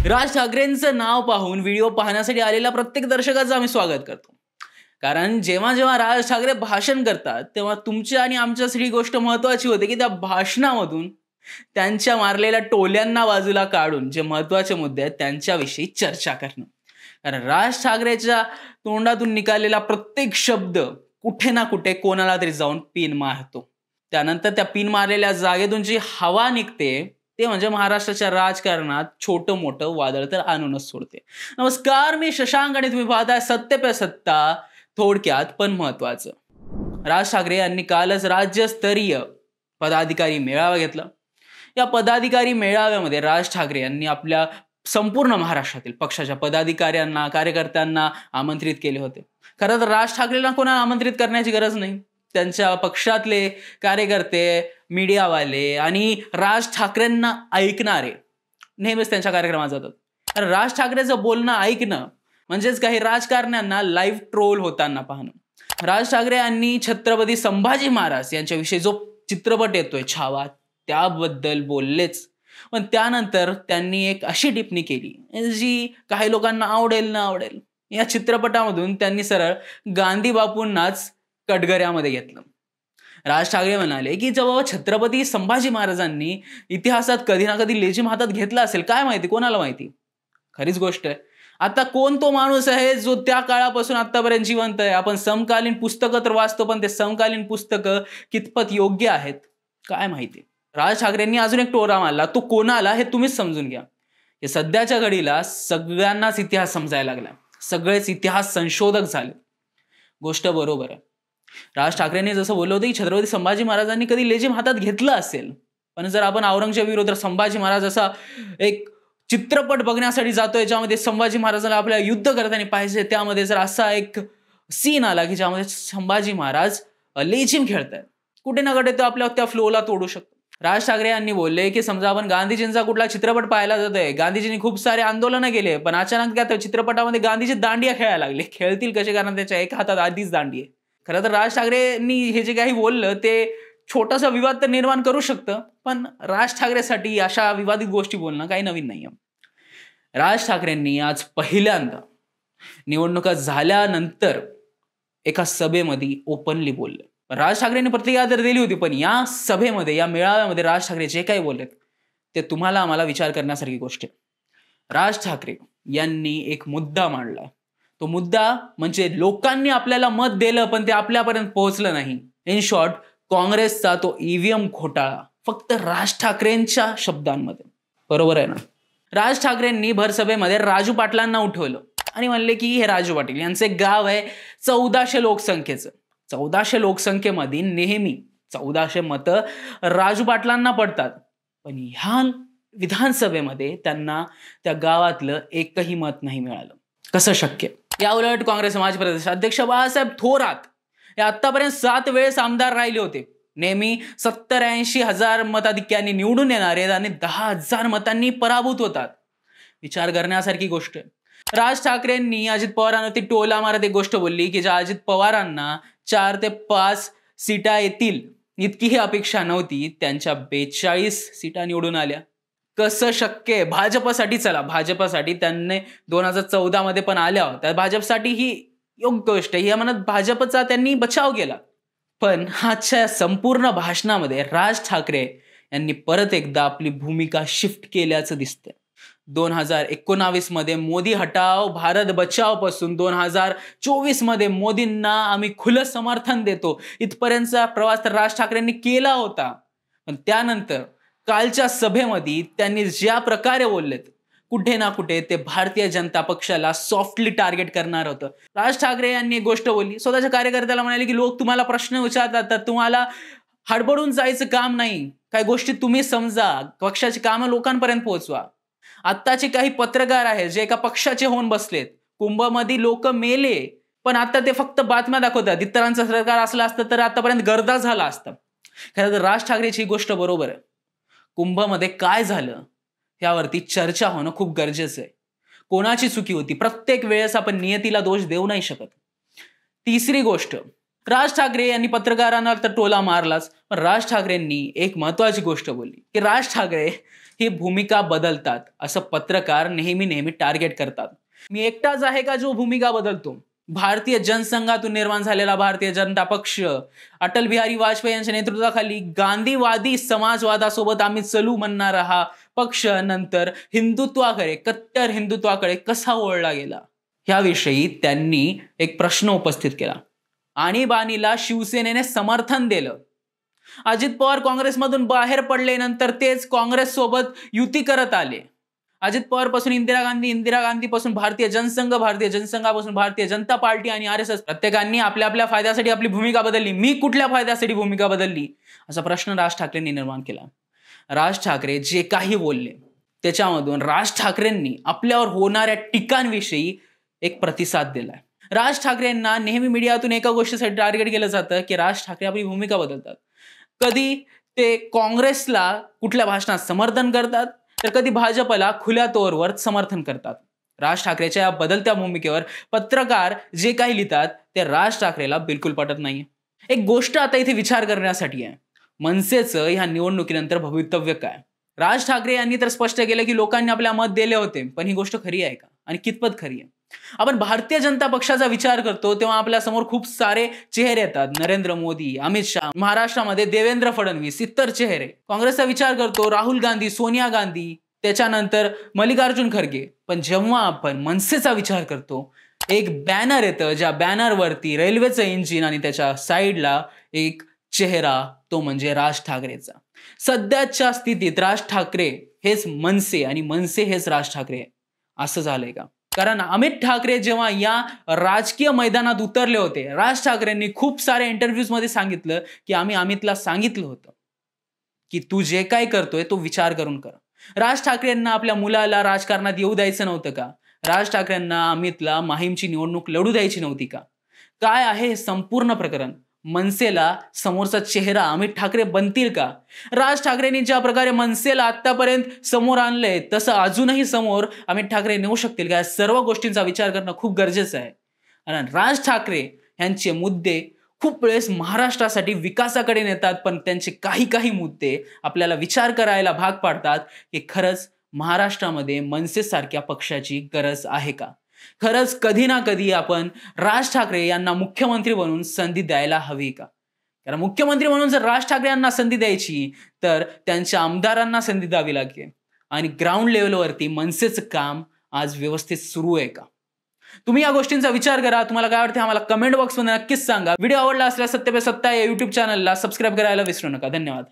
राज ठाकरेंचं नाव पाहून व्हिडिओ पाहण्यासाठी आलेल्या प्रत्येक दर्शकाचं आम्ही स्वागत करतो. कारण जेव्हा जेव्हा राज ठाकरे भाषण करतात तेव्हा तुमच्या आणि आमच्यासाठी गोष्ट महत्त्वाची होते की त्या भाषणामधून त्यांच्या मारलेल्या टोल्यांना बाजूला काढून जे महत्त्वाचे मुद्दे आहेत त्यांच्याविषयी चर्चा करणं. कारण राज ठाकरेच्या तोंडातून निघालेला प्रत्येक शब्द कुठे ना कुठे कोणाला तरी जाऊन पिन मारतो. त्यानंतर त्या पिन मारलेल्या जागेतून जी हवा निघते ते म्हणजे महाराष्ट्राच्या राजकारणात छोटं मोठं वादळ तर आणूनच सोडते. नमस्कार, मी शशांक आणि तुम्ही पाहताय सत्य पे सत्ता, थोडक्यात पण महत्वाचं. राज ठाकरे यांनी कालच राज्यस्तरीय पदाधिकारी मेळावा घेतला. या पदाधिकारी मेळाव्यामध्ये राज ठाकरे यांनी आपल्या संपूर्ण महाराष्ट्रातील पक्षाच्या पदाधिकाऱ्यांना कार्यकर्त्यांना आमंत्रित केले होते. खरं तर राज ठाकरेंना कोणाला आमंत्रित करण्याची गरज नाही. त्यांच्या पक्षातले कार्यकर्ते, मीडियावाले आणि राज ठाकरेंना ऐकणारे नेहमीच त्यांच्या कार्यक्रमात जातात. कारण राज ठाकरेचं बोलणं ऐकणं म्हणजेच काही राजकारण्यांना लाईव्ह ट्रोल होताना पाहणं. राज ठाकरे यांनी छत्रपती संभाजी महाराज यांच्याविषयी जो चित्रपट येतोय छावा त्याबद्दल बोललेच, पण त्यानंतर त्यांनी एक अशी टिप्पणी केली जी काही लोकांना आवडेल ना आवडेल. या चित्रपटामधून त्यांनी सरळ गांधी बापूंनाच कटघऱ्यामध्ये घेतलं. राज ठाकरे म्हणाले की जेव्हा छत्रपती संभाजी महाराजांनी इतिहासात कधी ना कधी लेझीम हातात घेतला असेल, काय माहिती, कोणाला माहिती. खरीच गोष्ट आहे. आता कोण तो माणूस आहे जो त्या काळापासून आतापर्यंत जिवंत आहे. आपण समकालीन पुस्तकं तर वाचतो, पण ते समकालीन पुस्तकं कितपत योग्य आहेत काय माहिती. राज ठाकरेंनी अजून एक टोरा मारला. तो कोणाला हे तुम्हीच समजून घ्या. हे सध्याच्या घडीला सगळ्यांनाच इतिहास समजायला लागला. सगळेच इतिहास संशोधक झाले. गोष्ट बरोबर आहे. राज ठाकरेंनी जसं बोललं होतं की छत्रपती संभाजी महाराजांनी कधी लेझीम हातात घेतलं असेल, पण जर आपण औरंगजेब विरुद्ध संभाजी महाराज असा एक चित्रपट बघण्यासाठी जातोय ज्यामध्ये संभाजी महाराजांना आपल्या युद्ध करताना पाहिजे, त्यामध्ये जर असा एक सीन आला की ज्यामध्ये संभाजी महाराज लेझीम खेळतायत, कुठे ना कुठे तो आपल्या त्या फ्लोला तोडू शकतो. राज ठाकरे यांनी बोलले की समजा आपण गांधीजींचा कुठला चित्रपट पाहायला जातोय, गांधीजींनी खूप सारे आंदोलनं केले, पण अचानक त्या चित्रपटामध्ये गांधीजी दांडिया खेळायला लागले. खेळतील कसे, कारण त्याच्या एका हातात आधीच दांडी आहे. खरं तर राज ठाकरेंनी हे जे काही बोललं ते छोटासा विवाद तर निर्माण करू शकतं, पण राज ठाकरेसाठी अशा विवादित गोष्टी बोलणं काही नवीन नाहीये. राज ठाकरेंनी आज पहिल्यांदा निवडणुका झाल्यानंतर एका सभेमध्ये ओपनली बोलले. राज ठाकरेंनी प्रतिक्रिया तर दिली होती, पण या सभेमध्ये, या मेळाव्यामध्ये राज ठाकरे जे काही बोललेत ते तुम्हाला आम्हाला विचार करण्यासारखी गोष्ट आहे. राज ठाकरे यांनी एक मुद्दा मांडला. तो मुद्दा म्हणजे लोकांनी आपल्याला मत दिलं पण ते आपल्यापर्यंत पोहोचलं नाही. इन शॉर्ट, काँग्रेसचा तो ईव्हीएम घोटाळा फक्त राज ठाकरेंच्या शब्दांमध्ये. बरोबर आहे ना? राज ठाकरेंनी भरसभेमध्ये राजू पाटलांना उठवलं आणि म्हणले की हे राजू पाटील यांचं एक गाव आहे 1400 लोकसंख्येचं. 1400 लोकसंख्येमध्ये नेहमी 1400 मतं राजू पाटलांना पडतात, पण ह्या विधानसभेमध्ये त्यांना त्या गावातलं एकही मत नाही मिळालं. कसं शक्य? या उलट काँग्रेस समाज प्रदेश अध्यक्ष बाळासाहेब थोरात हे आतापर्यंत 7 वेळेस आमदार राहिले होते. नेहमी 70-80 हजार मताधिक्यांनी निवडून येणारे आणि 10,000 मतांनी पराभूत होतात. विचार करण्यासारखी गोष्ट आहे. राज ठाकरेंनी अजित पवारांवरती टोला मारत एक गोष्ट बोलली की ज्या अजित पवारांना 4 ते 5 सीटा येतील इतकीही अपेक्षा नव्हती, त्यांच्या 42 सीटा निवडून आल्या. कसं शक्य आहे? भाजपसाठी, चला भाजपसाठी त्यांनी 2014 मध्ये पण आल्या होत्या, भाजपसाठी ही योग्य गोष्ट आहे, या म्हणत भाजपचा त्यांनी बचाव केला. पण आजच्या संपूर्ण भाषणामध्ये राज ठाकरे यांनी परत एकदा आपली भूमिका शिफ्ट केल्याचं दिसतंय. 2019 मध्ये मोदी हटाव भारत बचाव पासून 2024 मध्ये मोदींना आम्ही खुलं समर्थन देतो इथपर्यंतचा प्रवास तर राज ठाकरेंनी केला होता. पण त्यानंतर कालच्या सभेमध्ये त्यांनी ज्या प्रकारे बोललेत, कुठे ना कुठे ते भारतीय जनता पक्षाला सॉफ्टली टार्गेट करणार होतं. राज ठाकरे यांनी एक गोष्ट बोलली, स्वतःच्या कार्यकर्त्याला म्हणाले की लोक तुम्हाला प्रश्न विचारतात तर तुम्हाला हडबडून जायचं काम नाही, काही गोष्टी तुम्ही समजा, पक्षाची कामं लोकांपर्यंत पोहोचवा. आत्ताचे काही पत्रकार आहेत जे एका पक्षाचे होऊन बसलेत, कुंभमध्ये लोक मेले पण आता ते फक्त बातम्या दाखवतात. इतरांचं सरकार असलं असतं तर आतापर्यंत गर्दा झाला असता. खरं तर राज ठाकरेची गोष्ट बरोबर आहे. कुंभमध्ये काय झालं यावरती चर्चा होणं खूप गरजेचं आहे. कोणाची चुकी होती? प्रत्येक वेळेस आपण नियतीला दोष देऊ नाही शकत. तिसरी गोष्ट, राज ठाकरे यांनी पत्रकारांना तर टोला मारलाच, पण राज ठाकरेंनी एक महत्वाची गोष्ट बोलली की राज ठाकरे ही भूमिका बदलतात असं पत्रकार नेहमी टार्गेट करतात. मी एकटाच आहे का जो भूमिका बदलतो? भारतीय जनसंघातून निर्माण झालेला भारतीय जनता पक्ष, अटल बिहारी वाजपेयी यांच्या नेतृत्वाखाली गांधीवादी समाजवादासोबत आम्ही चलू म्हणणारा हा पक्ष नंतर हिंदुत्वाकडे, कट्टर हिंदुत्वाकडे कसा वळला गेला, याविषयी त्यांनी एक प्रश्न उपस्थित केला. आणीबाणीला शिवसेनेने समर्थन दिलं. अजित पवार काँग्रेसमधून बाहेर पडले, नंतर तेच काँग्रेस सोबत युती करत आले. अजित पवार पासून इंदिरा गांधी पासून भारतीय जनसंघ, भारतीय जनसंघापासून भारतीय जनता पार्टी आणि RSS, प्रत्येकाने आपल्या आपल्या फायद्यासाठी आपली भूमिका बदलली. मी कुठल्या फायद्यासाठी भूमिका बदलली असा प्रश्न राज ठाकरेंनी निर्माण केला. राज ठाकरे जे काही बोलले त्याच्यामधून राज ठाकरेंनी आपल्यावर होणाऱ्या टीकांविषयी एक प्रतिसाद दिलाय. राज ठाकरेंना नेहमी मीडियातून एका गोष्टीसाठी टार्गेट केलं जातं की राज ठाकरे आपली भूमिका बदलतात. कधी ते काँग्रेसला कुठल्या भाषणात समर्थन करतात, तर कधी भाजपला खुल्या तोरवर समर्थन करतात. राज ठाकरेच्या या बदलत्या भूमिकेवर पत्रकार जे काही लिहितात ते राज ठाकरेला बिलकुल पटत नाही. एक गोष्ट आता इथे विचार करण्यासाठी आहे, मनसेचं ह्या निवडणुकीनंतर भवितव्य काय? राज ठाकरे यांनी तर स्पष्ट केलं की लोकांनी आपल्या मत दिले होते, पण ही गोष्ट खरी आहे का आणि कितपत खरी आहे? आपण भारतीय जनता पक्षाचा विचार करतो तेव्हा आपल्या समोर खूप सारे चेहरे येतात. नरेंद्र मोदी, अमित शहा, महाराष्ट्रामध्ये देवेंद्र फडणवीस, इतर चेहरे. काँग्रेसचा विचार करतो राहुल गांधी, सोनिया गांधी, त्याच्यानंतर मल्लिकार्जुन खरगे. पण जेव्हा आपण मनसेचा विचार करतो, एक बॅनर येतं, ज्या बॅनरवरती रेल्वेचं इंजिन आणि त्याच्या साईडला एक चेहरा, तो म्हणजे राज ठाकरेचा. सध्याच्या स्थितीत राज ठाकरे हेच मनसे आणि मनसे हेच राज ठाकरे असं झालंय का? कारण अमित ठाकरे जेव्हा या राजकीय मैदानात उतरले होते, राज ठाकरेंनी खूप सारे इंटरव्ह्यूज मध्ये सांगितलं की आम्ही अमितला सांगितलं होतं की तू जे काय करतोय तो विचार करून कर. राज ठाकरेंना आपल्या मुलाला राजकारणात येऊ द्यायचं नव्हतं का? राज ठाकरेंना अमितला माहीमची निवडणूक लढू द्यायची नव्हती का? काय आहे हे संपूर्ण प्रकरण? मनसेला समोरचा चेहरा अमित ठाकरे बनतील का? राज ठाकरेंनी ज्या प्रकारे मनसेला आतापर्यंत समोर आणलंय तसं अजूनही समोर अमित ठाकरे नेऊ शकतील का? या सर्व गोष्टींचा विचार करणं खूप गरजेचं आहे. कारण राज ठाकरे यांचे मुद्दे खूप वेळेस महाराष्ट्रासाठी विकासाकडे नेतात, पण त्यांचे काही मुद्दे आपल्याला विचार करायला भाग पाडतात की खरंच महाराष्ट्रामध्ये मनसेसारख्या पक्षाची गरज आहे का? खरंच कधी ना कधी आपण राज ठाकरे यांना मुख्यमंत्री बनवून संधी द्यायला हवी का? कारण मुख्यमंत्री म्हणून जर राज ठाकरे यांना संधी द्यायची तर त्यांच्या आमदारांना संधी द्यावी लागेल. आणि ग्राउंड लेवलवरती मनसेचं काम आज व्यवस्थित सुरू आहे का? तुम्ही या गोष्टींचा विचार करा. तुम्हाला काय वाटतं आम्हाला कमेंट बॉक्समध्ये नक्कीच सांगा. व्हिडिओ आवडला असल्यास सत्य पे सत्ता या YouTube चॅनलला सबस्क्राईब करायला विसरू नका. धन्यवाद.